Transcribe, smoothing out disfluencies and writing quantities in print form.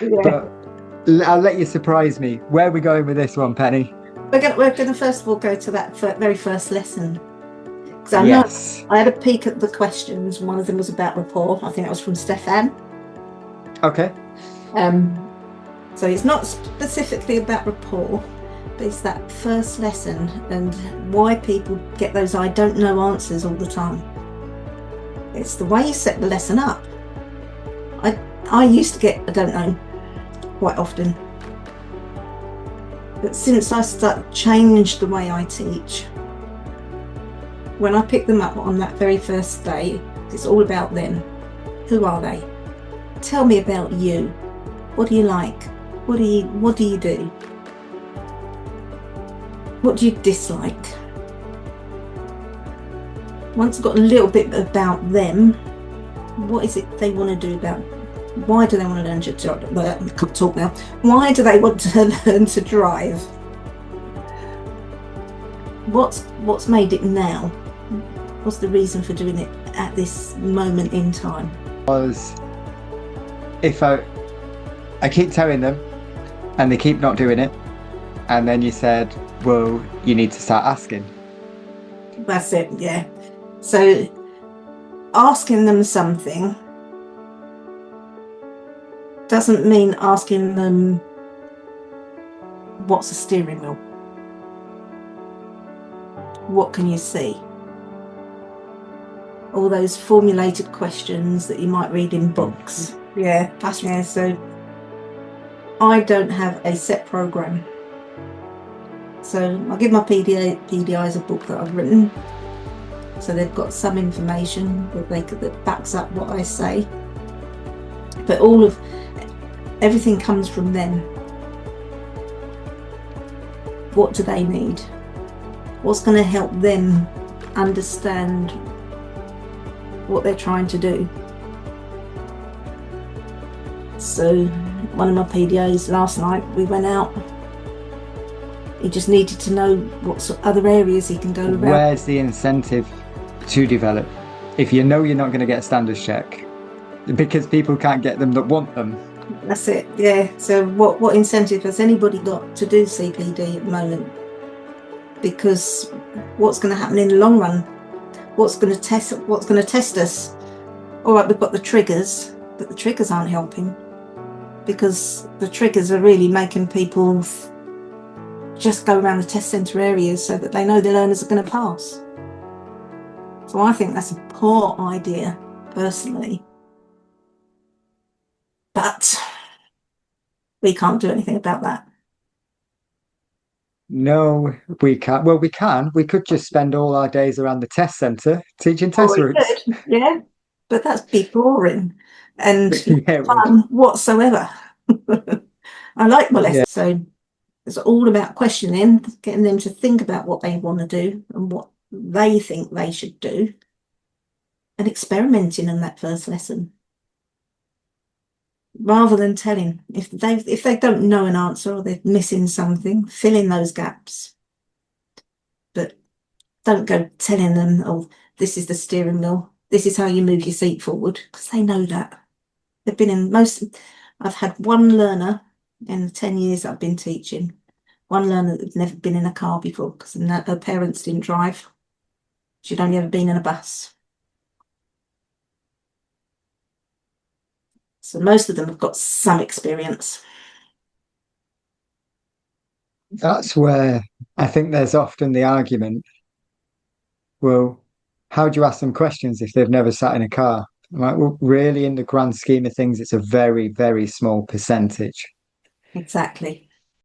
Yeah. But I'll let you surprise me. Where are we going with this one, Penny? We're gonna first of all go to that very first lesson, because I know Yes. I had a peek at the questions. One of them was about rapport. I think that was from Stefan. Okay. So it's not specifically about rapport, but it's that first lesson and why people get those I don't know answers all the time. It's the way you set the lesson up. I used to get I don't know quite often, but since I changed the way I teach, when I pick them up on that very first day, it's all about them. Who are they? Tell me about you. What do you like? What do you do? What do you dislike? Once I've got a little bit about them, what is it they want to do about? Why do they want to learn to drive? I can't talk now. Why do they want to learn to drive? What's made it now? What's the reason for doing it at this moment in time? Was if I keep telling them and they keep not doing it, and then you said, well, you need to start asking. That's it, yeah. So asking them something doesn't mean asking them what's a steering wheel? What can you see? All those formulated questions that you might read in books. Yeah, that's yeah. So I don't have a set program. So I give my PDIs a book that I've written. So they've got some information that backs up what I say. But everything comes from them. What do they need? What's going to help them understand what they're trying to do? So one of my PDAs last night, we went out. He just needed to know what other areas he can go around. Where's the incentive to develop if you know you're not going to get a standards check? Because people can't get them that want them. That's it, yeah. So what incentive has anybody got to do CPD at the moment? Because what's going to happen in the long run? What's going to test us? All right, we've got the triggers, but the triggers aren't helping, because the triggers are really making people just go around the test centre areas so that they know the learners are going to pass. So I think that's a poor idea, personally. But we can't do anything about that. No, we can't. Well, we can. We could just spend all our days around the test centre teaching test routes. Yeah, but that's be boring and Yeah, fun whatsoever. I like my lessons. Yeah. So it's all about questioning, getting them to think about what they want to do and what they think they should do, and experimenting in that first lesson. Rather than telling, if they don't know an answer or they're missing something, fill in those gaps. But don't go telling them, oh, this is the steering wheel, this is how you move your seat forward, because they know that. They've been in I've had one learner in the 10 years I've been teaching, one learner that's never been in a car before because her parents didn't drive. She'd only ever been in a bus. So most of them have got some experience. That's where I think there's often the argument, well, how do you ask them questions if they've never sat in a car? I'm like, well, really, in the grand scheme of things, it's a very, very small percentage. Exactly.